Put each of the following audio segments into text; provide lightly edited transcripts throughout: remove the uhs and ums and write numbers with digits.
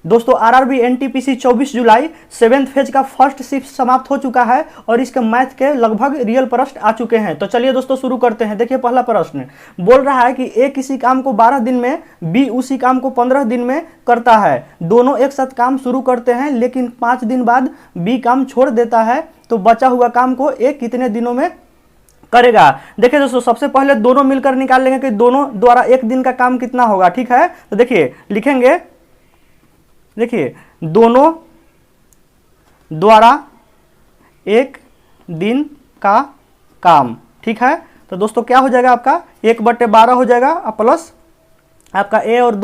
दोस्तों RRB NTPC 24 जुलाई 7th phase का first shift समाप्त हो चुका है और इसके मैथ के लगभग रियल प्रश्न आ चुके हैं। तो चलिए दोस्तों शुरू करते हैं। देखिए पहला प्रश्न बोल रहा है कि ए किसी काम को 12 दिन में, बी उसी काम को 15 दिन में करता है। दोनों एक साथ काम शुरू करते हैं लेकिन 5 दिन बाद बी काम छोड़ देता है, तो बचा हुआ काम को ए कितने दिनों में करेगा। देखिए दोस्तों सबसे पहले दोनों मिलकर निकाल लेंगे कि दोनों द्वारा एक दिन का काम कितना होगा। ठीक है, तो देखिए लिखेंगे, देखिए दोनों द्वारा एक दिन का काम। ठीक है, तो दोस्तों क्या हो जाएगा आपका 1/12 हो जाएगा प्लस आपका ए और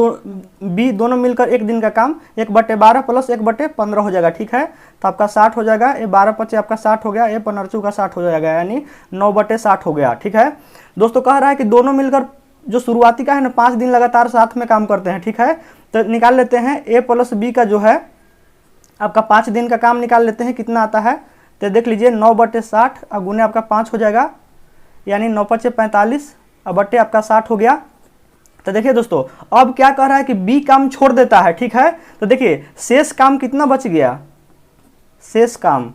बी दोनों मिलकर एक दिन का काम 1/12 प्लस 1/15 हो जाएगा। ठीक है, तो आपका 60 हो जाएगा। ए 12×5 आपका 60 हो गया, ए 15 का 60 हो जाएगा, यानी 9/60 हो गया। ठीक है दोस्तों, कह रहा है कि दोनों मिलकर जो शुरुआती का है ना 5 दिन लगातार साथ में काम करते हैं। ठीक है, तो निकाल लेते हैं ए प्लस बी का जो है आपका 5 दिन का काम निकाल लेते हैं कितना आता है। तो देख लीजिए 9/60 और गुने आपका 5 हो जाएगा, यानी 9×5 45 और बट्टे आपका 60 हो गया। तो देखिए दोस्तों अब क्या कह रहा है कि बी काम छोड़ देता है। ठीक है, तो देखिए शेष काम कितना बच गया, शेष काम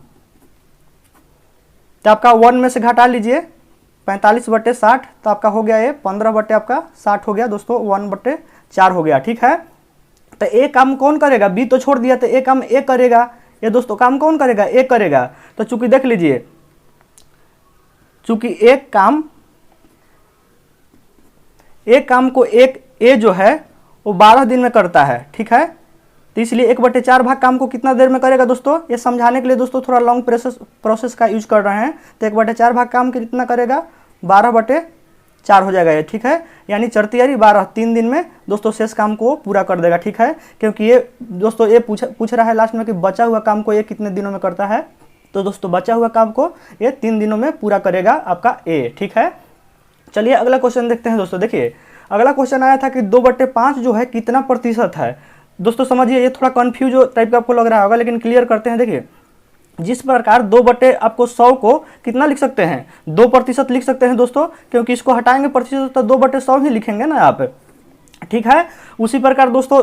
तो आपका 1 में से घटा लीजिए 45/60, तो आपका हो गया ये 15/60 हो गया दोस्तों, 1/4 हो गया। ठीक है, तो ए काम कौन करेगा, बी तो छोड़ दिया, तो ए काम ए करेगा। ये दोस्तों काम कौन करेगा, ए करेगा। तो चूंकि देख लीजिए, चूंकि एक काम को एक ए जो है वो 12 दिन में करता है। ठीक है, तो इसलिए 1/4 भाग काम को कितना देर में करेगा दोस्तों, ये समझाने के लिए दोस्तों थोड़ा लॉन्ग प्रोसेस का यूज कर रहे हैं। तो 1/4 भाग काम कितना करेगा, 12/4 हो जाएगा ये। ठीक है, यानी 4×12 3 दिन में दोस्तों शेष काम को पूरा कर देगा। ठीक है, क्योंकि ये दोस्तों ये पूछ रहा है लास्ट में कि बचा हुआ काम को ये कितने दिनों में करता है, तो दोस्तों बचा हुआ काम को ये 3 दिनों में पूरा करेगा आपका ए। ठीक है, चलिए अगला क्वेश्चन देखते हैं दोस्तों। देखिए अगला क्वेश्चन आया था कि 2/5 जो है कितना प्रतिशत है। दोस्तों समझिए ये थोड़ा कंफ्यूज टाइप का आपको लग रहा होगा, लेकिन क्लियर करते हैं। देखिए जिस प्रकार 2/100 को कितना लिख सकते हैं, 2% लिख सकते हैं दोस्तों, क्योंकि इसको हटाएंगे प्रतिशत तो 2/100 ही लिखेंगे ना आप। ठीक है, उसी प्रकार दोस्तों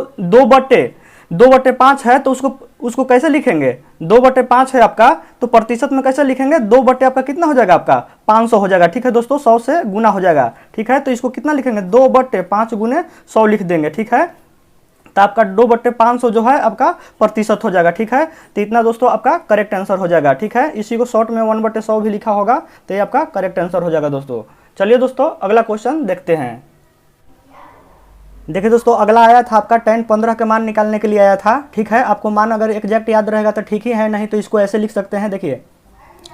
2/5 है तो उसको कैसे लिखेंगे, 2/5 है आपका तो प्रतिशत में कैसे लिखेंगे, 2/ आपका कितना हो जाएगा आपका 500 हो जाएगा। ठीक है दोस्तों, 100 से गुना हो जाएगा। ठीक है, तो इसको कितना लिखेंगे 2/5 गुने 100 लिख देंगे। ठीक है, तो आपका 2/500 जो है आपका प्रतिशत हो जाएगा। ठीक है, तो इतना दोस्तों आपका करेक्ट आंसर हो जाएगा। ठीक है, इसी को शॉर्ट में 1/100 भी लिखा होगा, तो ये आपका करेक्ट आंसर हो जाएगा दोस्तों। चलिए दोस्तों अगला क्वेश्चन देखते हैं। देखिए दोस्तों अगला आया था आपका tan 15 के मान निकालने के लिए आया था। ठीक है, आपको मान अगर एग्जैक्ट याद रहेगा तो ठीक ही है, नहीं तो इसको ऐसे लिख सकते हैं। देखिए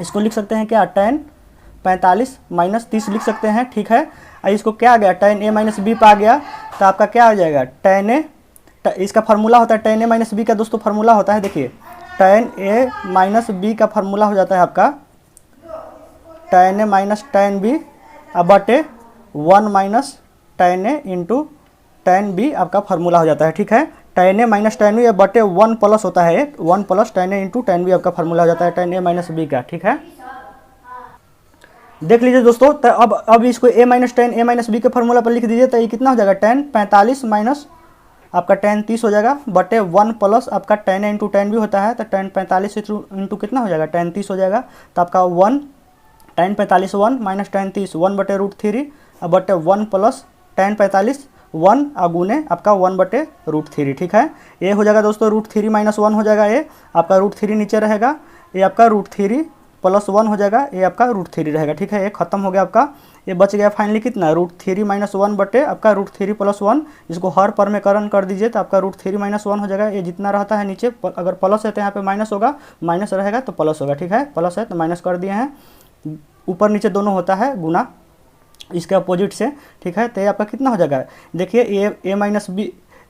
इसको लिख सकते हैं क्या, tan 45 - 30 लिख सकते हैं। ठीक है, इसको क्या आ गया tan a - b पे आ गया, तो आपका क्या हो जाएगा tan a, इसका फार्मूला होता है tan a - b का दोस्तों फार्मूला होता है। देखिए tan a - b का फार्मूला हो जाता है आपका tan a - tan b बटे 1 - tan a into tan b आपका फार्मूला हो जाता है। ठीक है, tan a - tan b बटे 1 प्लस होता है, 1 + tan a into tan b आपका फार्मूला हो जाता है tan a - b का। ठीक है, देख लीजिए दोस्तों, तो अब इसको a - tan a - b के फार्मूला पर लिख दीजिए, तो ये कितना हो जाएगा tan 45 माइनस आपका tan 30 हो जाएगा बटे 1 प्लस आपका tan a into tan b होता है, तो tan 45 इंटू कितना हो जाएगा tan 30 हो जाएगा, तो आपका 1 tan 45 1 माइनस tan 30 1/√3 बटे 1 प्लस tan 45 1 गुने आपका 1/√3। ठीक है, ये हो जाएगा दोस्तों √3 - 1 हो जाएगा, ये आपका √3 नीचे रहेगा, ये आपका √3 + 1 हो जाएगा, ये आपका √3 रहेगा। ठीक है, ये खत्म हो गया आपका, ये बच गया फाइनली कितना √3 - 1 बटे आपका √3 + 1। इसको हर पर में करण कर दीजिए तो आपका √3 - 1 हो जाएगा। ये जितना रहता है नीचे अगर प्लस है तो यहाँ पे माइनस होगा, माइनस रहेगा तो प्लस होगा। ठीक है, प्लस है तो माइनस कर दिए हैं, ऊपर नीचे दोनों होता है गुना इसके अपोजिट से। ठीक है, तो ये आपका कितना हो जाएगा, देखिए a - b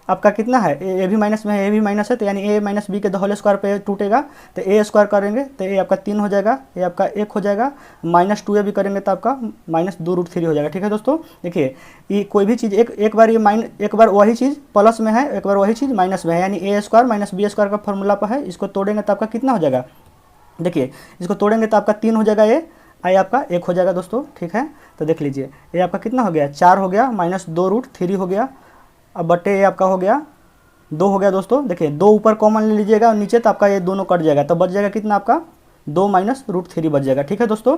आपका कितना है, ए भी माइनस में है, ए भी माइनस है, तो यानी a - b के होल स्क्वायर पे टूटेगा, तो a स्क्वायर करेंगे तो ये आपका 3 हो जाएगा, ये आपका 1 हो जाएगा, -2a भी करेंगे तो आपका -2√3 हो जाएगा। ठीक है दोस्तों, देखिए ये कोई भी चीज़ एक बार ये एक बार वही चीज़ प्लस में है, एक बार वही चीज़ माइनस में है, यानी a स्क्वायर - b स्क्वायर का फॉर्मूला पर है। इसको तोड़ेंगे तो आपका कितना हो जाएगा, देखिए इसको तोड़ेंगे तो आपका 3 हो जाएगा, ये आई आपका 1 हो जाएगा दोस्तों। ठीक है, तो देख लीजिए ये आपका कितना हो गया 4 हो गया, -2√3 हो गया, अब बटे ये आपका हो गया 2 हो गया दोस्तों। देखिए 2 ऊपर कॉमन ले लीजिएगा और नीचे तो आपका ये दोनों कट जाएगा, तो बच जाएगा कितना आपका 2 माइनस रूट 3 बच जाएगा। ठीक है दोस्तों,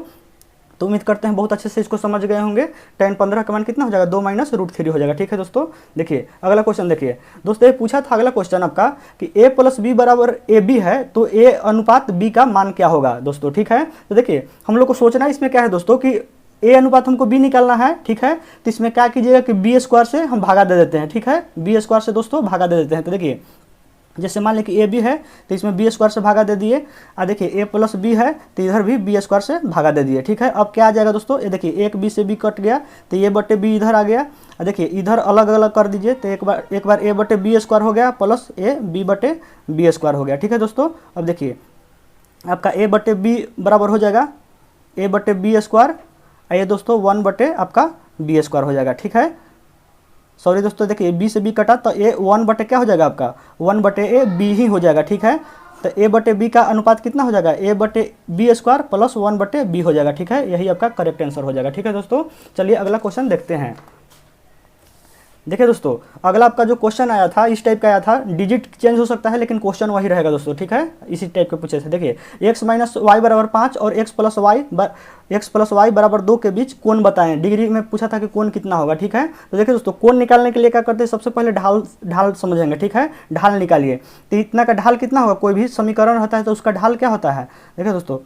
तो उम्मीद करते हैं बहुत अच्छे से इसको समझ गए होंगे। tan 15 का मान कितना हो जाएगा 2 माइनस रूट 3 हो जाएगा। ठीक है दोस्तों, देखिए अगला क्वेश्चन देखिए दोस्तों, ये पूछा था अगला क्वेश्चन आपका कि a प्लस बी बराबर ए बी है तो a अनुपात b का मान क्या होगा दोस्तों। ठीक है, तो देखिए हम लोग को सोचना इसमें क्या है दोस्तों कि a अनुपात हमको b निकालना है। ठीक है, तो इसमें क्या कीजिएगा कि b स्क्वायर से हम भागा दे देते हैं। ठीक है, b स्क्वायर से दोस्तों भागा दे देते हैं। तो देखिए जैसे मान लें कि ए बी है तो इसमें बी स्क्वायर से भागा दे दिए, और देखिए ए प्लस बी है तो इधर भी बी स्क्वायर से भागा दे दिए। ठीक है, अब क्या आ जाएगा दोस्तों, ये देखिए एक बी से बी कट गया तो ए बटे बी इधर आ गया, और देखिए इधर अलग अलग कर दीजिए तो एक बार ए बटे बी स्क्वायर हो गया प्लस ए बी बटे बी स्क्वायर हो गया। ठीक है दोस्तों, अब देखिए आपका ए बटे बी बराबर हो जाएगा ए बटे बी स्क्वायर, ये दोस्तों 1 बटे आपका बी स्क्वायर हो जाएगा। ठीक है, सॉरी दोस्तों, देखिए बी से बी कटा तो ए 1 बटे क्या हो जाएगा आपका 1 बटे ए बी ही हो जाएगा। ठीक है, तो ए बटे बी का अनुपात कितना हो जाएगा ए बटे बी स्क्वायर प्लस 1 बटे बी हो जाएगा। ठीक है, यही आपका करेक्ट आंसर हो जाएगा। ठीक है दोस्तों, चलिए अगला क्वेश्चन देखते हैं। देखिए दोस्तों अगला आपका जो क्वेश्चन आया था इस टाइप का आया था, डिजिट चेंज हो सकता है लेकिन क्वेश्चन वही रहेगा दोस्तों। ठीक है, इसी टाइप के पूछे थे। देखिए x माइनस वाई बराबर 5 और x प्लस वाई बराबर 2 के बीच कोण बताएं। डिग्री में पूछा था कि कोण कितना होगा। ठीक है, तो देखिए दोस्तों कोण निकालने के लिए क्या करते हैं, सबसे पहले ढाल समझेंगे। ठीक है, ढाल निकालिए तो इतना का ढाल कितना होगा, कोई भी समीकरण होता है तो उसका ढाल क्या होता है। देखिए दोस्तों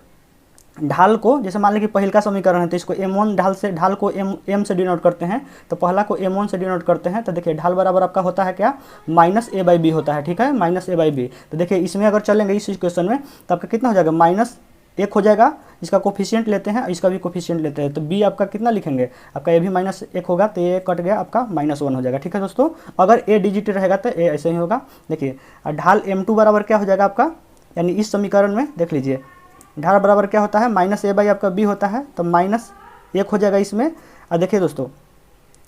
ढाल को जैसे मान लें कि पहल का समीकरण है तो इसको m1 ढाल को m से डिनोट करते हैं, तो पहला को m1 से डिनोट करते हैं। तो देखिए ढाल बराबर आपका होता है क्या माइनस ए बाई बी होता है। ठीक है, माइनस ए बाई बी। तो देखिए इसमें अगर चलेंगे इस इक्वेशन में तो आपका कितना हो जाएगा माइनस 1 हो जाएगा, इसका कोफिशिएंट लेते हैं इसका भी कोफिशिएंट लेते हैं, तो b आपका कितना लिखेंगे आपका ए भी माइनस 1 होगा तो ये कट गया आपका -1 हो जाएगा। ठीक है दोस्तों, अगर ए डिजिट रहेगा तो ए ऐसे ही होगा। देखिए ढाल m2 बराबर क्या हो जाएगा आपका, यानी इस समीकरण में देख लीजिए ढाल बराबर क्या होता है माइनस ए बाई आपका बी होता है, तो -1 हो जाएगा इसमें। और देखिए दोस्तों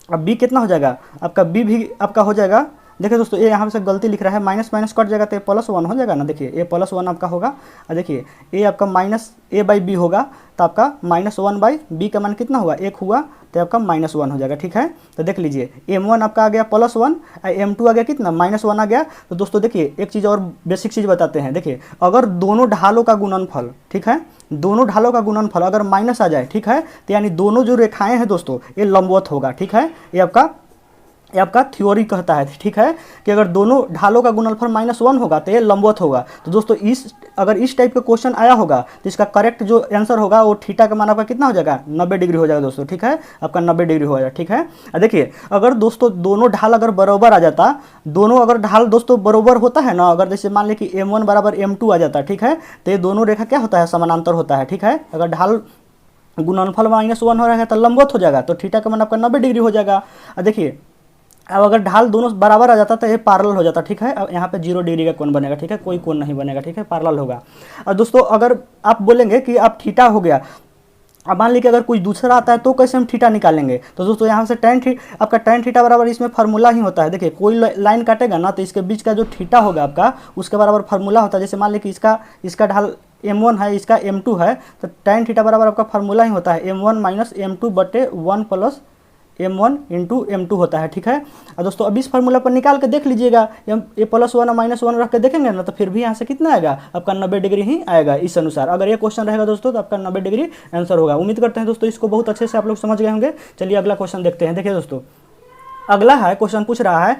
अब बी कितना हो जाएगा आपका बी भी आपका हो जाएगा। देखिए दोस्तों ये यहाँ से गलती लिख रहा है, माइनस माइनस कट जाएगा तो ए +1 हो जाएगा ना। देखिए ए +1 आपका होगा, और देखिए ए आपका माइनस ए बाई बी होगा तो आपका -1 बाई बी का मान कितना हुआ 1 हुआ तो आपका -1 हो जाएगा। ठीक है, तो देख लीजिए m1 आपका आ गया +1 और m2 आ गया कितना -1 आ गया। तो दोस्तों देखिए एक चीज़ और बेसिक चीज़ बताते हैं, देखिए अगर दोनों ढालों का गुणनफल, ठीक है दोनों ढालों का गुणनफल अगर माइनस आ जाए, ठीक है तो यानी दोनों जो रेखाएं हैं दोस्तों ये लंबवत होगा। ठीक है, ये आपका थ्योरी कहता है। ठीक है, कि अगर दोनों ढालों का गुणनफल -1 होगा तो ये लंबवत होगा। तो दोस्तों अगर इस टाइप का क्वेश्चन आया होगा तो इसका करेक्ट जो आंसर होगा वो थीटा का मान आपका कितना हो जाएगा 90 डिग्री हो जाएगा दोस्तों। ठीक है, आपका 90 डिग्री हो जाएगा। ठीक है, देखिए अगर दोस्तों दोनों ढाल अगर बराबर आ जाता, दोनों अगर ढाल दोस्तों बराबर होता है ना, अगर जैसे मान लें कि m1 बराबर m2 आ जाता, ठीक है तो ये दोनों रेखा क्या होता है समानांतर होता है। ठीक है, अगर ढाल गुणनफल -1 हो रहा है तो लंबवत हो जाएगा, तो थीटा का मान आपका 90 डिग्री हो जाएगा। देखिए अब अगर ढाल दोनों बराबर आ जाता तो ये पैरेलल हो जाता। ठीक है, अब यहाँ पे 0 डिग्री का कोण बनेगा। ठीक है, कोई कोण नहीं बनेगा। ठीक है, पैरेलल होगा। और दोस्तों अगर आप बोलेंगे कि अब थीटा हो गया, अब मान लीजिए अगर कोई दूसरा आता है तो कैसे हम थीटा निकालेंगे, तो दोस्तों यहाँ से आपका tan थीटा बराबर इसमें फार्मूला ही होता है। देखिए कोई लाइन काटेगा ना तो इसके बीच का जो थीटा होगा आपका उसके बराबर फार्मूला होता है। जैसे मान लीजिए कि इसका ढाल m1 है इसका m2 है, तो tan थीटा बराबर आपका फार्मूला ही होता है m1 माइनस m2 बटे 1 प्लस m1 इंटू m2 होता है। ठीक है, और दोस्तों अब इस फार्मूला पर निकाल के देख लीजिएगा, ए +1 और -1 रख के देखेंगे ना तो फिर भी यहाँ से कितना आएगा आपका 90 डिग्री ही आएगा इस अनुसार। अगर ये क्वेश्चन रहेगा दोस्तों तो आपका 90 डिग्री आंसर होगा। उम्मीद करते हैं दोस्तों इसको बहुत अच्छे से आप लोग समझ गए होंगे। चलिए अगला क्वेश्चन देखते हैं। देखिए दोस्तों अगला है क्वेश्चन पूछ रहा है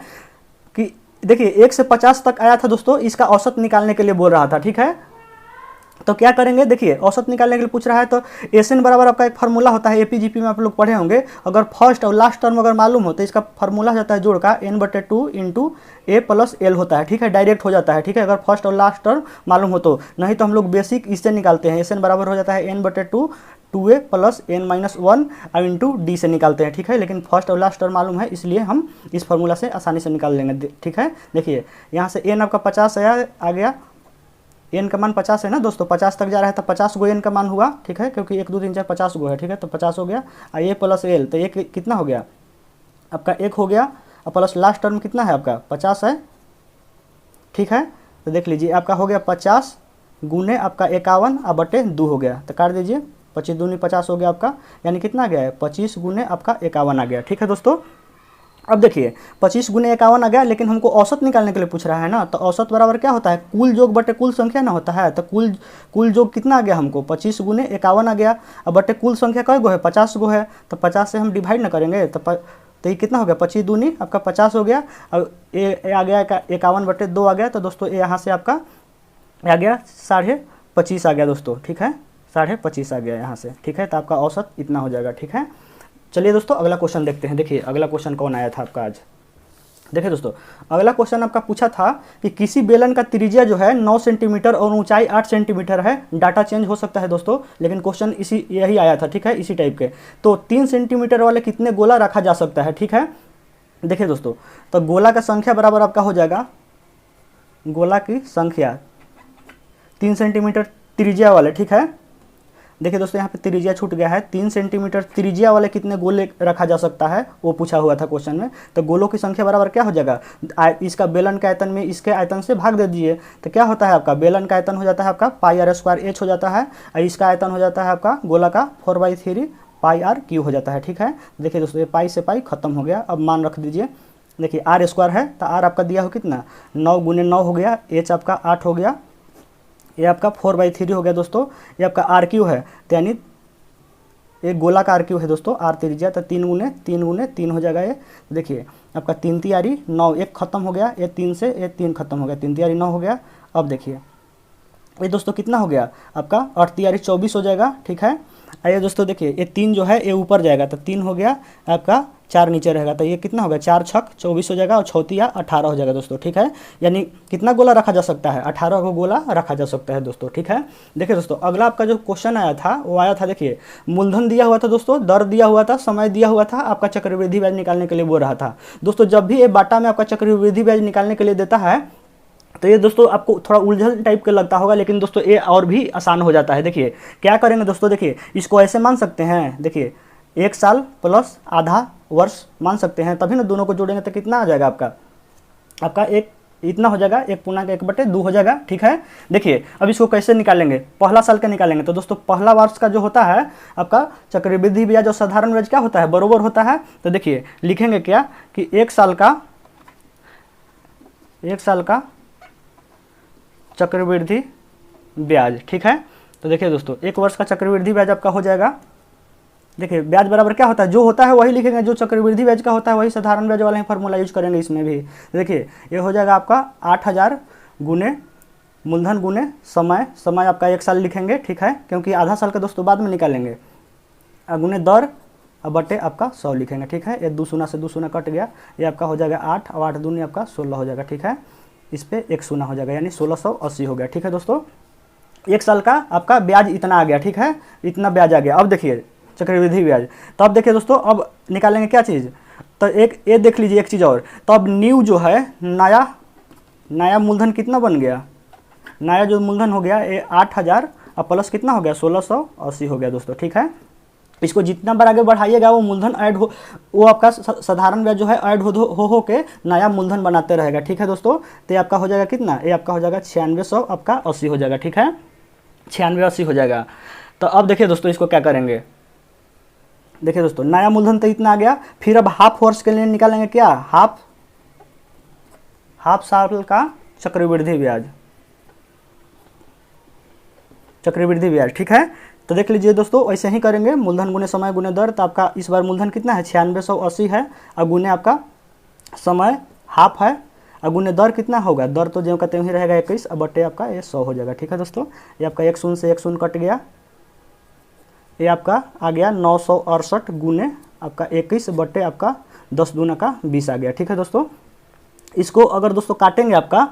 कि देखिए 1 से 50 तक आया था दोस्तों, इसका औसत निकालने के लिए बोल रहा था। ठीक है, तो क्या करेंगे, देखिए औसत निकालने के लिए पूछ रहा है तो एसएन बराबर आपका एक फार्मूला होता है, एपीजीपी में आप लोग पढ़े होंगे। अगर फर्स्ट और लास्ट टर्म अगर मालूम हो तो इसका फार्मूला हो जाता है जोड़ का n/2 इंटू ए प्लस एल होता है। ठीक है, डायरेक्ट हो जाता है। ठीक है, अगर फर्स्ट और लास्ट टर्म मालूम हो तो, नहीं तो हम लोग बेसिक इससे निकालते हैं। एसएन बराबर हो जाता है n/2 2a प्लस n-1 और इंटू डी से निकालते हैं। ठीक है, लेकिन फर्स्ट और लास्ट टर्म मालूम है इसलिए हम इस फार्मूला से आसानी से निकाल लेंगे। ठीक है, देखिए यहाँ से n आपका 50 आ गया, n का मान 50 है ना दोस्तों, 50 तक जा रहा है तो 50 गो n का मान हुआ। ठीक है, क्योंकि 1 2 3 4 50 गो है। ठीक है, तो 50 हो गया और a प्लस एल, तो ये कितना हो गया आपका 1 हो गया, और प्लस लास्ट टर्म कितना है आपका 50 है। ठीक है, तो देख लीजिए आपका हो गया 50 गुने आपका 51 और बटे 2 हो गया, तो काट दीजिए 25 दूनी 50 हो गया आपका, यानी कितना आ गया है 25 गुने आपका 51 आ गया। ठीक है दोस्तों, अब देखिए 25 गुने 51 आ गया, लेकिन हमको औसत निकालने के लिए पूछ रहा है ना, तो औसत बराबर क्या होता है, कुल योग बटे कुल संख्या ना होता है। तो कुल योग कितना आ गया हमको, 25 गुने 51 आ गया। अब बटे कुल संख्या कई गो है, 50 गो है, तो 50 से हम डिवाइड ना करेंगे तो ये कितना हो गया, 25 दूनी आपका 50 हो गया। अब ए आ गया 51 बटे 2 आ गया, तो दोस्तों ये यहाँ से आपका आ गया 25.5 आ गया दोस्तों, ठीक है, 25.5 आ गया यहाँ से, ठीक है। तो आपका औसत इतना हो जाएगा, ठीक है। चलिए दोस्तों अगला क्वेश्चन देखते हैं। देखिए अगला क्वेश्चन कौन आया था आपका आज। देखिए दोस्तों अगला क्वेश्चन आपका पूछा था कि किसी बेलन का त्रिज्या जो है 9 सेंटीमीटर और ऊंचाई 8 सेंटीमीटर है। डाटा चेंज हो सकता है दोस्तों, लेकिन क्वेश्चन इसी यही आया था, ठीक है, इसी टाइप के। तो 3 सेंटीमीटर वाले कितने गोला रखा जा सकता है, ठीक है। देखिए दोस्तों, तो गोला का संख्या बराबर आपका हो जाएगा, गोला की संख्या 3 सेंटीमीटर त्रिज्या वाले, ठीक है। देखिए दोस्तों यहाँ पे त्रिज्या छूट गया है, 3 सेंटीमीटर त्रिज्या वाले कितने गोले रखा जा सकता है, वो पूछा हुआ था क्वेश्चन में। तो गोलों की संख्या बराबर क्या हो जाएगा, इसका बेलन का आयतन में इसके आयतन से भाग दे दीजिए, तो क्या होता है आपका बेलन का आयतन हो जाता है आपका πr² हो जाता है, और इसका आयतन हो जाता है आपका गोला का 4/3 πr³ हो जाता है, ठीक है। देखिए दोस्तों ये पाई से पाई खत्म हो गया। अब मान रख दीजिए, देखिए r² है, तो r आपका दिया हो कितना 9 गुने 9 हो गया, h आपका 8 हो गया, ये आपका 4/3 हो गया दोस्तों। ये आपका r³ है, तो यानी एक गोला का r³ है दोस्तों, r त्रिज्या, तो 3 गुने 3 हो जाएगा ये। देखिए आपका 3 तियारी 9, एक खत्म हो गया, ये 3 से ये 3 खत्म हो गया, 3 तियारी 9 हो गया। अब देखिए ये दोस्तों कितना हो गया आपका 8 तियारी 24 हो जाएगा, ठीक है। आइए दोस्तों देखिए ये 3 जो है ये ऊपर जाएगा, तो 3 हो गया आपका, 4 नीचे रहेगा, तो ये कितना होगा 4 छक 24 हो जाएगा, और 6 18 हो जाएगा दोस्तों, ठीक है। यानी कितना गोला रखा जा सकता है, 18 को गोला रखा जा सकता है दोस्तों, ठीक है। देखिए दोस्तों अगला आपका जो क्वेश्चन आया था वो आया था, देखिए मूलधन दिया हुआ था दोस्तों, दर दिया हुआ था, समय दिया हुआ था, आपका चक्रवृद्धि ब्याज निकालने के लिए बोल रहा था दोस्तों। जब भी ये बाटा में आपका चक्रवृद्धि ब्याज निकालने के लिए देता है, तो ये दोस्तों आपको थोड़ा उलझन टाइप का लगता होगा, लेकिन दोस्तों ये और भी आसान हो जाता है। देखिए क्या करेंगे दोस्तों, देखिए इसको ऐसे मान सकते हैं, देखिए 1 साल प्लस आधा वर्ष मान सकते हैं, तभी ना दोनों को जोड़ेंगे तो कितना आ जाएगा आपका एक इतना हो जाएगा, 1/1/2 हो जाएगा, ठीक है। देखिए अब इसको कैसे निकालेंगे, पहला साल का निकालेंगे, तो दोस्तों पहला वर्ष का जो होता है आपका चक्रवृद्धि ब्याज और साधारण ब्याज क्या होता है, बरोबर होता है। तो देखिए लिखेंगे क्या कि 1 साल का चक्रवृद्धि ब्याज, ठीक है। तो देखिए दोस्तों 1 वर्ष का चक्रवृद्धि ब्याज आपका हो जाएगा, देखिए ब्याज बराबर क्या होता है, जो होता है वही लिखेंगे, जो चक्रवृद्धि ब्याज का होता है वही साधारण ब्याज वाला ही फॉर्मूला यूज करेंगे इसमें भी। देखिए ये हो जाएगा आपका 8000 गुने मूलधन गुने समय आपका 1 साल लिखेंगे, ठीक है, क्योंकि आधा साल का दोस्तों बाद में निकालेंगे, गुने दर बटे आपका 100 लिखेंगे, ठीक है। ये 2 शून्य से 2 शून्य कट गया, ये आपका हो जाएगा 8 और 8 दूनी आपका 16 हो जाएगा, ठीक है। इस पे 1 शून्य हो जाएगा, यानी 1680 हो गया, ठीक है दोस्तों। 1 साल का आपका ब्याज इतना आ गया, ठीक है, इतना ब्याज आ गया। अब देखिए चक्रवृद्धि ब्याज, तो अब देखिए दोस्तों अब निकालेंगे क्या चीज़, तो एक ये देख लीजिए एक चीज़ और, तो अब न्यू जो है नया मूलधन कितना बन गया, नया जो मूलधन हो गया ये 8000 और प्लस कितना हो गया 1680 हो गया दोस्तों, ठीक है। इसको जितना बार आगे बढ़ाइएगा वो मूलधन ऐड हो, वो आपका साधारण ब्याज जो है ऐड हो के नया मूलधन बनाते रहेगा, ठीक है दोस्तों। तो ये आपका हो जाएगा कितना, ये आपका हो जाएगा 9600 आपका 80 हो जाएगा, ठीक है, 9680 हो जाएगा। तो अब देखिए दोस्तों इसको क्या करेंगे, देखिए दोस्तों नया मूलधन तो इतना आ गया, फिर अब हाफ वर्ष के लिए निकालेंगे क्या, हाफ साल का चक्रवृद्धि ब्याज, ठीक है। तो देख लीजिए दोस्तों ऐसे ही करेंगे, मूलधन गुने समय गुने दर, तो आपका इस बार मूलधन कितना है 9680 है, और गुने आपका समय हाफ है, और गुने दर कितना होगा, दर तो जो का त्यों ही रहेगा 21 और बटे आपका ये 100 हो जाएगा, ठीक है दोस्तों। ये आपका 1 शून्य से 1 शून्य कट गया, ये आपका आ गया 968 गुने आपका 21 बटे आपका 10 दूना का 20 आ गया, ठीक है दोस्तों। इसको अगर दोस्तों काटेंगे आपका,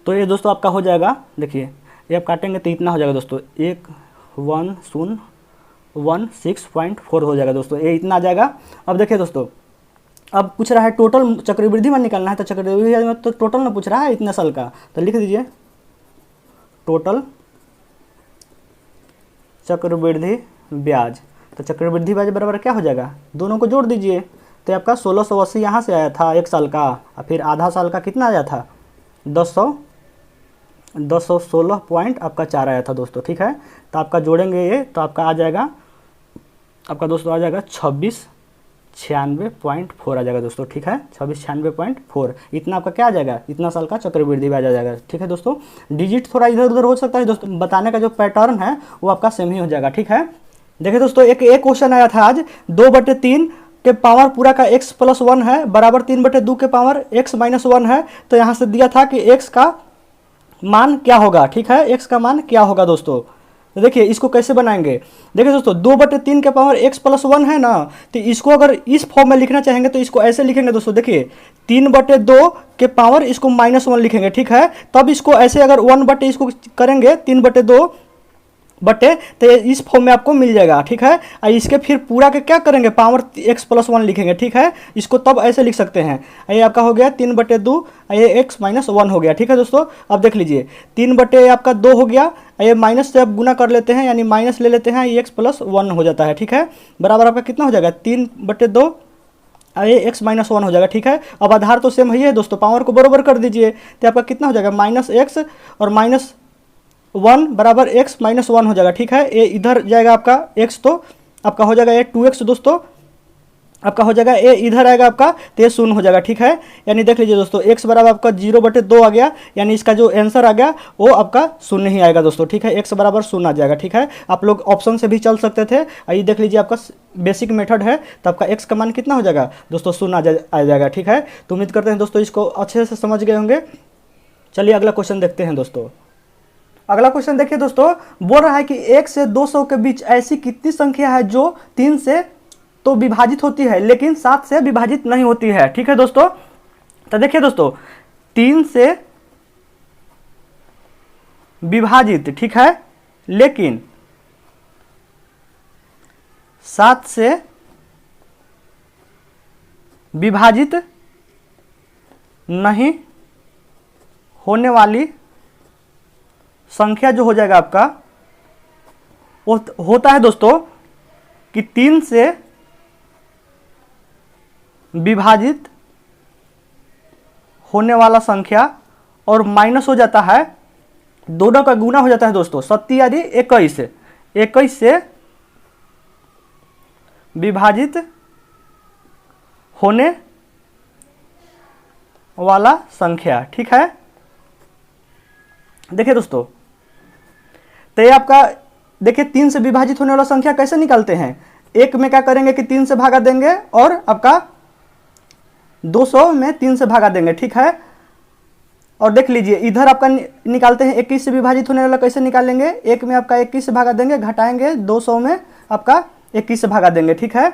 तो ये दोस्तों आपका हो जाएगा, देखिए ये आप काटेंगे तो इतना हो जाएगा दोस्तों 1016.4 हो जाएगा दोस्तों, ये इतना आ जाएगा। अब देखिए दोस्तों अब पूछ रहा है टोटल चक्रवृद्धि में निकालना है, तो चक्रवृद्धि में तो टोटल में पूछ रहा है इतने साल का, तो लिख दीजिए टोटल चक्रवृद्धि ब्याज। तो चक्रवृद्धि ब्याज बराबर क्या हो जाएगा, दोनों को जोड़ दीजिए, तो आपका 1680 यहाँ से आया था 1 साल का, और फिर आधा साल का कितना आया था 1016 पॉइंट आपका 4 आया था दोस्तों, ठीक है। तो आपका जोड़ेंगे ये, तो आपका आ जाएगा आपका दोस्तों आ जाएगा 96.4 आ जाएगा दोस्तों, ठीक है, 2696.4 इतना आपका क्या आ जाएगा, इतना साल का चक्रवृद्धि ब्याज आ जाएगा, ठीक है दोस्तों। डिजिट थोड़ा इधर उधर हो सकता है दोस्तों, बताने का जो पैटर्न है वो आपका सेम ही हो जाएगा, ठीक है। देखिए दोस्तों एक क्वेश्चन आया था आज, 2/3 के पावर पूरा का x + 1 है बराबर 3/2 के पावर x - 1 है। तो यहाँ से दिया था कि x का मान क्या होगा, ठीक है, x का मान क्या होगा दोस्तों। तो देखिए इसको कैसे बनाएंगे, देखिए दोस्तों 2/3 के पावर x + 1 है ना, तो इसको अगर इस फॉर्म में लिखना चाहेंगे तो इसको ऐसे लिखेंगे दोस्तों, देखिए 3/2 के पावर इसको -1 लिखेंगे, ठीक है। तब इसको ऐसे अगर 1/, इसको करेंगे 3/2 बटे, तो इस फॉर्म में आपको मिल जाएगा, ठीक है। और इसके फिर पूरा के क्या करेंगे, पावर x + 1 लिखेंगे, ठीक है। इसको तब ऐसे लिख सकते हैं, ये आपका हो गया 3/2, ये x - 1 हो गया, ठीक है दोस्तों। अब देख लीजिए 3 आपका 2 हो गया, ये माइनस से आप गुना कर लेते हैं, यानी माइनस ले लेते हैं, ये x + 1 हो जाता है, ठीक है। बराबर आपका कितना हो जाएगा, 3/2 ये x - 1 हो जाएगा, ठीक है। अब आधार तो सेम ही है दोस्तों, पावर को बराबर कर दीजिए, तो आपका कितना हो जाएगा, -x और -1 बराबर x - 1 हो जाएगा, ठीक है। ये इधर जाएगा आपका x, तो आपका हो जाएगा ये 2x दोस्तों, आपका हो जाएगा ये इधर आएगा आपका, तो ये 0 हो जाएगा, ठीक है। यानी देख लीजिए दोस्तों x बराबर आपका 0/2 आ गया, यानी इसका जो आंसर आ गया वो आपका 0 ही आएगा दोस्तों, ठीक है। x बराबर 0 आ जाएगा, ठीक है। आप लोग ऑप्शन से भी चल सकते थे, ये देख लीजिए आपका बेसिक मेथड है, तो आपका x का मान कितना हो जाएगा दोस्तों, 0 आ जाएगा, ठीक है। तो उम्मीद करते हैं दोस्तों इसको अच्छे से समझ गए होंगे। चलिए अगला क्वेश्चन देखते हैं दोस्तों। अगला क्वेश्चन देखिए दोस्तों, बोल रहा है कि 1 से 200 के बीच ऐसी कितनी संख्या है जो 3 से तो विभाजित होती है लेकिन 7 से विभाजित नहीं होती है, ठीक है दोस्तों। तो देखिए दोस्तों 3 से विभाजित, ठीक है, लेकिन 7 से विभाजित नहीं होने वाली संख्या जो हो जाएगा आपका वो होता है दोस्तों कि 3 से विभाजित होने वाला संख्या और माइनस हो जाता है, दोनों का गुना हो जाता है दोस्तों, 7 यानी 21 से विभाजित होने वाला संख्या, ठीक है। देखिए दोस्तों तो ये आपका देखिए 3 से विभाजित होने वाला संख्या कैसे निकालते हैं, एक में क्या करेंगे कि 3 से भागा देंगे और आपका 200 में 3 से भागा देंगे, ठीक है। और देख लीजिए इधर आपका निकालते हैं 21 से विभाजित होने वाला, कैसे निकालेंगे, एक में आपका 21 से भागा देंगे, घटाएंगे 200 में आपका 21 से भागा देंगे, ठीक है।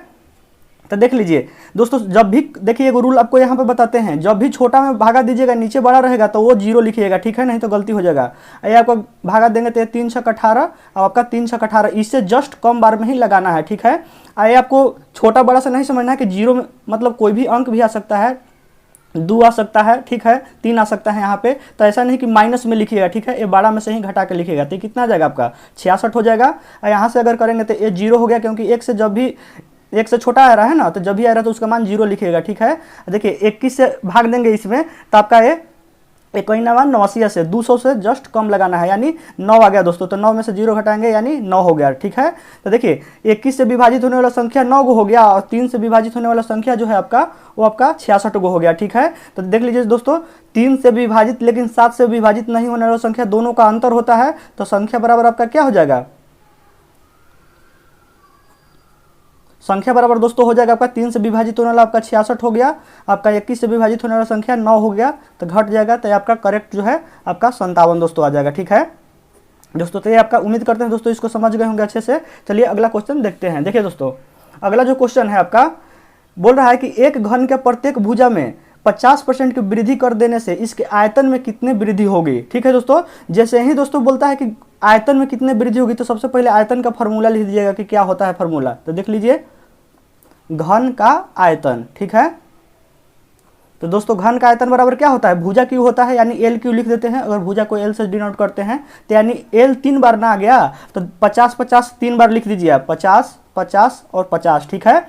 तो देख लीजिए दोस्तों जब भी देखिए एगो रूल आपको यहाँ पे बताते हैं, जब भी छोटा में भागा दीजिएगा नीचे बड़ा रहेगा तो वो 0 लिखिएगा, ठीक है, नहीं तो गलती हो जाएगा। ये आपको भागा देंगे तो 3 × 18 और आपका 3 × 18, इससे जस्ट कम बार में ही लगाना है, ठीक है। ये आपको छोटा बड़ा से नहीं समझना है कि 0 में मतलब कोई भी अंक भी आ सकता है, 2 आ सकता है, ठीक है, 3 आ सकता है यहाँ पे, तो ऐसा नहीं कि माइनस में लिखिएगा, ठीक है, ये बड़ा में से ही घटा के लिखिएगा, तो कितना आ जाएगा आपका 66 हो जाएगा। यहाँ से अगर करेंगे तो ये 0 हो गया, क्योंकि 1 से जब भी 1 से छोटा आ रहा है ना, तो जब भी आ रहा है तो उसका मान 0 लिखिएगा, ठीक है। देखिए 21 से भाग देंगे इसमें तो आपका ये 89 से 200 से जस्ट कम लगाना है, यानी 9 आ गया दोस्तों। तो 9 में से 0 घटाएंगे यानी 9 हो गया, ठीक है। तो देखिए 21 से विभाजित होने वाला संख्या 9 गो हो गया और 3 से विभाजित होने वाला संख्या जो है आपका वो आपका 66 गो हो गया, ठीक है। तो देख लीजिए दोस्तों 3 से विभाजित लेकिन 7 से विभाजित नहीं होने वाला संख्या, दोनों का अंतर होता है, तो संख्या बराबर आपका क्या हो जाएगा, संख्या बराबर दोस्तों हो जाएगा आपका 3 से विभाजित होने वाला आपका 66 हो गया, आपका 21 से विभाजित होने वाला संख्या 9 हो गया, तो घट जाएगा, तो आपका करेक्ट जो है आपका 57 दोस्तों आ जाएगा, ठीक है दोस्तों। तो ये आपका उम्मीद करते हैं दोस्तों इसको समझ गए होंगे अच्छे से। चलिए अगला क्वेश्चन देखते हैं। देखिए दोस्तों अगला जो क्वेश्चन है आपका बोल रहा है कि एक घन के प्रत्येक भुजा में 50% की वृद्धि कर देने से इसके आयतन में कितने वृद्धि होगी, ठीक है दोस्तों। जैसे ही दोस्तों बोलता है कि आयतन में कितने वृद्धि होगी, तो सबसे पहले आयतन का फॉर्मूला लिख दीजिएगा कि क्या होता है फॉर्मूला। तो देख लीजिए घन का आयतन, ठीक है। तो दोस्तों घन का आयतन बराबर क्या होता है, भुजा क्यू होता है, यानी एल क्यू लिख देते हैं। अगर भुजा को एल से डिनोट करते हैं तो यानी एल 3 बार ना आ गया तो 50-50 3 बार लिख दीजिए आप, 50-50 और 50, ठीक है।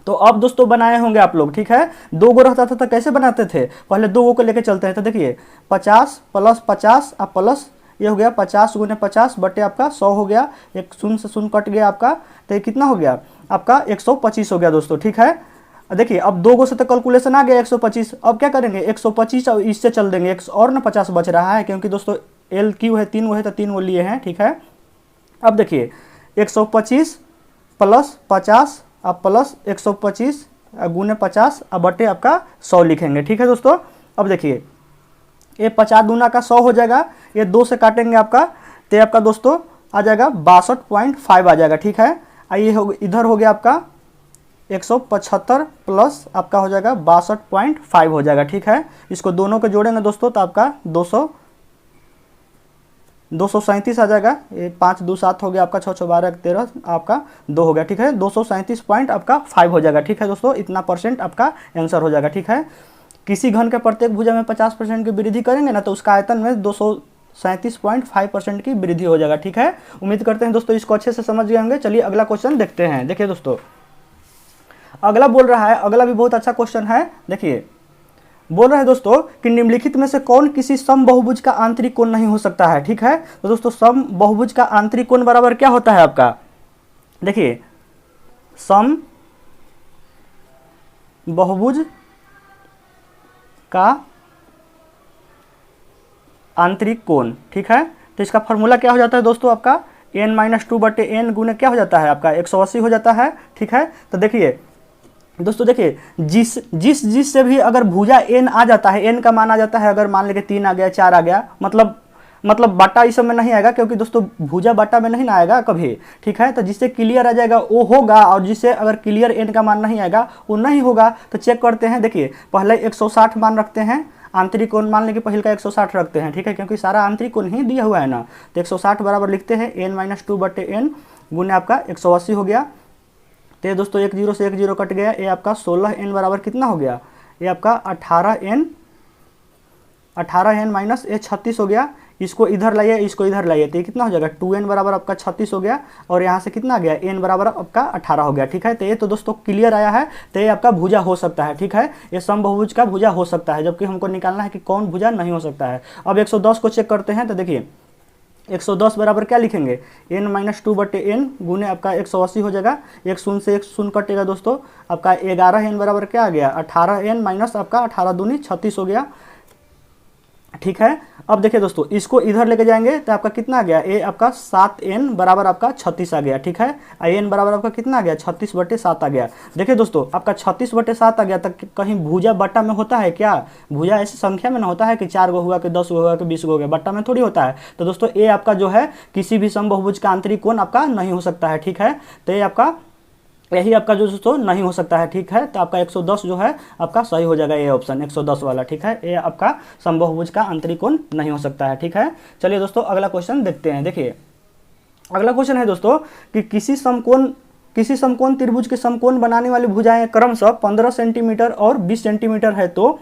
तो अब दोस्तों बनाए होंगे आप लोग, ठीक है। 2 गो रहता था तो कैसे बनाते थे, पहले 2 गो को लेके चलते हैं। तो देखिए 50 + 50 अब प्लस ये हो गया 50 × 50 बटे आपका 100 हो गया, एक 0 से 0 कट गया आपका, तो ये कितना हो गया आपका 125 हो गया दोस्तों, ठीक है। देखिए अब 2 से तो कैलकुलेशन आ गया 125। अब क्या करेंगे 125 और इससे चल देंगे और ना 50 बच रहा है, क्योंकि दोस्तों एल क्यू है 3 वो है तो 3 वो लिए हैं, ठीक है। अब देखिए 125 प्लस 50 अब प्लस 125 गुने 50 अब बटे आपका 100 लिखेंगे, ठीक है दोस्तों। अब देखिए ये 50 दूना का 100 हो जाएगा, ये 2 से काटेंगे आपका तो आपका दोस्तों आ जाएगा 62.5 आ जाएगा, ठीक है। आइए इधर हो गया आपका 175 प्लस आपका हो जाएगा 62.5 हो जाएगा, ठीक है। इसको दोनों को जोड़ेंगे दोस्तों तो आपका 237 आ जाएगा। ये 5 2 7 हो गया आपका, 6 6 12 13 आपका 2 हो गया, ठीक है। 237 पॉइंट आपका 5 हो जाएगा, ठीक है दोस्तों। इतना परसेंट आपका आंसर हो जाएगा, ठीक है। किसी घन के प्रत्येक भुजा में 50% की वृद्धि करेंगे ना तो उसका आयतन में 237.5% की वृद्धि हो जाएगा, ठीक है। उम्मीद करते हैं दोस्तों इसको अच्छे से समझ गए होंगे। चलिए अगला क्वेश्चन देखते हैं। देखिए दोस्तों अगला बोल रहा है, अगला भी बहुत अच्छा क्वेश्चन है। देखिए बोल रहा है दोस्तों कि निम्नलिखित में से कौन किसी समबाहुभुज का आंतरिक कोण नहीं हो सकता है, ठीक है। तो दोस्तों समबाहुभुज का आंतरिक कोण बराबर क्या होता है आपका, देखिए समबाहुभुज का आंतरिक कोण, ठीक है। तो इसका फॉर्मूला क्या हो जाता है दोस्तों आपका n-2 बटे n गुने क्या हो जाता है आपका 180 हो जाता है, ठीक है। तो देखिए दोस्तों देखिए जिस से भी अगर भुजा n आ जाता है, n का मान आ जाता है, अगर मान लेके 3 आ गया 4 आ गया, मतलब बाटा इस सब में नहीं आएगा, क्योंकि दोस्तों भुजा बाटा में नहीं ना आएगा कभी, ठीक है। तो जिससे क्लियर आ जाएगा वो होगा, और जिससे अगर क्लियर n का मान नहीं आएगा वो नहीं होगा। तो चेक करते हैं, देखिए पहले 160 मान रखते हैं, आंतरिक कोण मान लेके पहले का 160 रखते हैं, ठीक है, क्योंकि सारा आंतरिक कोण ही दिया हुआ है ना। तो 160 बराबर लिखते हैं n-2 बटे n गुने आपका 180 हो गया। तो दोस्तों 1 0 से 1 0 कट गया, ये आपका 16n बराबर कितना हो गया, ये आपका 18n माइनस ये 36 हो गया। इसको इधर लाइए, इसको इधर लाइए, तो ये कितना हो जाएगा 2n बराबर आपका 36 हो गया, और यहाँ से कितना आ गया n बराबर आपका 18 हो गया, ठीक है। तो ये तो दोस्तों क्लियर आया है। तो ये आपका भुजा हो सकता है, ठीक है, ये समबाहुभुज का भुजा हो सकता है, जबकि हमको निकालना है कि कौन भुजा नहीं हो सकता है। अब 110 को चेक करते हैं। तो देखिए 110 बराबर क्या लिखेंगे n-2 बटे n गुने आपका 180 हो जाएगा। एक शून्य से एक शून्य कटेगा दोस्तों, आपका 11n बराबर क्या आ गया 18n माइनस आपका 18 दूनी 36 हो गया, ठीक है। अब देखिए दोस्तों इसको इधर लेके जाएंगे तो आपका कितना आ गया, ये आपका 7n बराबर आपका 36 आ गया, ठीक है। n बराबर आपका कितना आ गया 36 बटे 7 आ गया। देखिए दोस्तों आपका 36 बटे 7 आ गया, तक कहीं भुजा बट्टा में होता है क्या, भुजा ऐसी संख्या में ना होता है कि 4 गो हुआ कि 10 गो हुआ कि 20 गो हो गया, बट्टा में थोड़ी होता है। तो दोस्तों ये आपका जो है किसी भी समबाहुभुज का आंतरिक कोण आपका नहीं हो सकता है, ठीक है। तो ये आपका यही आपका जो दोस्तों नहीं हो सकता है, ठीक है। तो आपका 110 जो है आपका सही हो जाएगा, ये ऑप्शन 110 वाला, ठीक है। ये आपका समबाहुभुज का आंतरिक कोण नहीं हो सकता है, ठीक है। चलिए दोस्तों अगला क्वेश्चन देखते हैं। देखिए अगला क्वेश्चन है दोस्तों कि किसी समकोण त्रिभुज के समकोण बनाने वाली भुजाएं क्रमशः 15 सेंटीमीटर और 20 सेंटीमीटर है, तो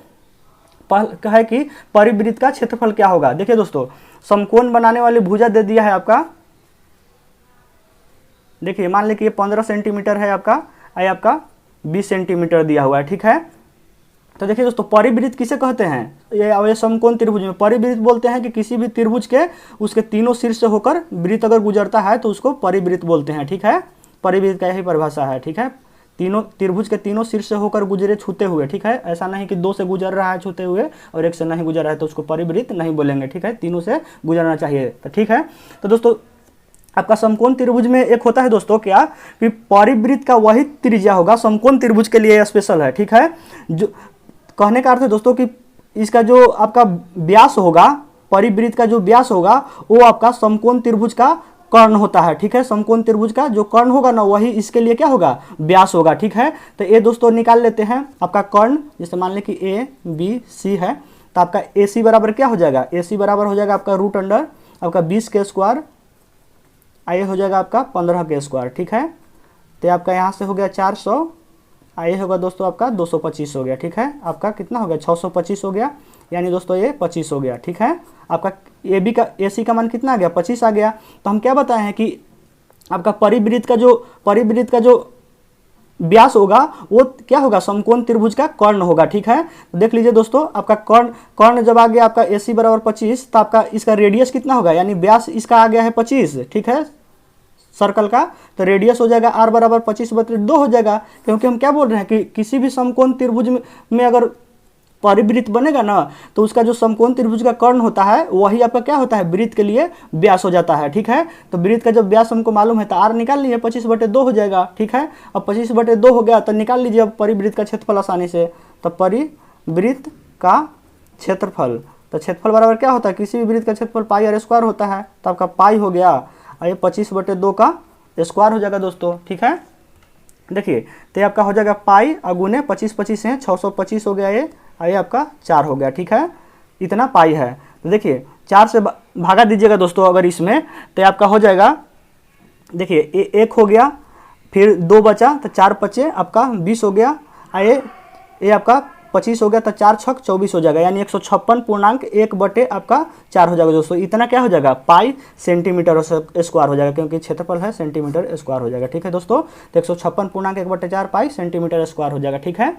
है कि परिवृत्त का क्षेत्रफल क्या होगा। देखिए दोस्तों समकोण बनाने वाली भुजा दे दिया है आपका, देखिए मान लीजिए 15 सेंटीमीटर है आपका, ये आपका 20 सेंटीमीटर दिया हुआ है, ठीक है। तो देखिए दोस्तों परिवृत्त किसे कहते हैं, ये समकोण त्रिभुज में परिवृत्त बोलते हैं कि किसी भी त्रिभुज के उसके तीनों शीर्ष से होकर वृत्त अगर गुजरता है तो उसको परिवृत्त बोलते हैं, ठीक है। परिवृत्त का यही परिभाषा है, ठीक है। तीनों त्रिभुज के तीनों शीर्ष से होकर गुजरे छूते हुए, ठीक है। ऐसा नहीं कि 2 से गुजर रहा है छूते हुए और 1 से नहीं गुजर रहा है तो उसको परिवृत्त नहीं बोलेंगे, ठीक है। तीनों से गुजरना चाहिए, तो ठीक है। तो दोस्तों आपका समकोण त्रिभुज में एक होता है दोस्तों क्या कि परिवृत्त का वही त्रिज्या होगा, समकोण त्रिभुज के लिए स्पेशल है, ठीक है। जो कहने का अर्थ है दोस्तों कि इसका जो आपका व्यास होगा, परिवृत्त का जो व्यास होगा वो आपका समकोण त्रिभुज का कर्ण होता है, ठीक है। समकोण त्रिभुज का जो कर्ण होगा ना वही इसके लिए क्या होगा व्यास होगा, ठीक है। तो ये दोस्तों निकाल लेते हैं आपका कर्ण, जैसे मान लें कि ABC है, तो आपका AC बराबर क्या हो जाएगा, AC बराबर हो जाएगा आपका रूट अंडर आपका 20 के स्क्वायर, आइए हो जाएगा आपका 15 के स्क्वायर, ठीक है। तो आपका यहाँ से हो गया 400, आइए होगा दोस्तों आपका 225 हो गया, ठीक है। आपका कितना हो गया 625 हो गया, यानी दोस्तों ये 25 हो गया, ठीक है। आपका AC का मान कितना आ गया 25 आ गया। तो हम क्या बताए हैं कि आपका परिवृत्त का जो व्यास होगा वो क्या होगा समकोण त्रिभुज का कर्ण होगा, ठीक है। तो देख लीजिए दोस्तों आपका कर्ण जब आ गया आपका AC बराबर 25, तो आपका इसका रेडियस कितना होगा, यानी व्यास इसका आ गया है 25, ठीक है। सर्कल का, तो रेडियस हो जाएगा r बराबर 25/2 हो जाएगा, क्योंकि हम क्या बोल रहे हैं कि किसी भी समकोण त्रिभुज में अगर परिवृत्त बनेगा ना, तो उसका जो समकोण त्रिभुज का कर्ण होता है वही आपका क्या होता है, वृत्त के लिए व्यास हो जाता है। ठीक है, तो वृत्त का जब व्यास हमको मालूम है तो r निकाल लीजिए, 25/2 हो जाएगा। ठीक है, अब 25/2 हो गया तो निकाल लीजिए अब परिवृत्त का क्षेत्रफल आसानी से। तो परिवृत्त का क्षेत्रफल, तो क्षेत्रफल बराबर क्या होता है, किसी भी वृत्त का क्षेत्रफल पाई r स्क्वायर होता है, तो आपका पाई हो गया और ये 25/2 का स्क्वायर हो जाएगा दोस्तों। ठीक है, देखिए तो ये आपका हो जाएगा पाई अगुने 25 है 625 हो गया ये आपका 4 हो गया। ठीक है, इतना पाई है। तो देखिए 4 से भागा दीजिएगा दोस्तों अगर इसमें, तो ये आपका हो जाएगा, देखिए 1 हो गया, फिर 2 बचा तो 4 बचे आपका 20 हो गया, ये आपका 25 हो गया, तो 4 छक 24 हो जाएगा, यानी 156.1 आपका 4 हो जाएगा दोस्तों। इतना क्या हो जाएगा, पाई सेंटीमीटर स्क्वायर हो जाएगा, क्योंकि क्षेत्रफल है सेंटीमीटर स्क्वायर हो जाएगा। ठीक है दोस्तों, तो 156.1/4 पाई सेंटीमीटर स्क्वायर हो जाएगा। ठीक है,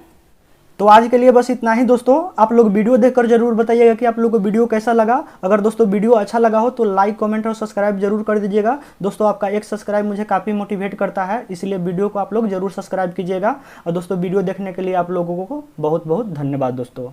तो आज के लिए बस इतना ही दोस्तों। आप लोग वीडियो देखकर जरूर बताइएगा कि आप लोग को वीडियो कैसा लगा। अगर दोस्तों वीडियो अच्छा लगा हो तो लाइक, कमेंट और सब्सक्राइब जरूर कर दीजिएगा दोस्तों। आपका एक सब्सक्राइब मुझे काफ़ी मोटिवेट करता है, इसलिए वीडियो को आप लोग जरूर सब्सक्राइब कीजिएगा। और दोस्तों वीडियो देखने के लिए आप लोगों को बहुत बहुत धन्यवाद दोस्तों।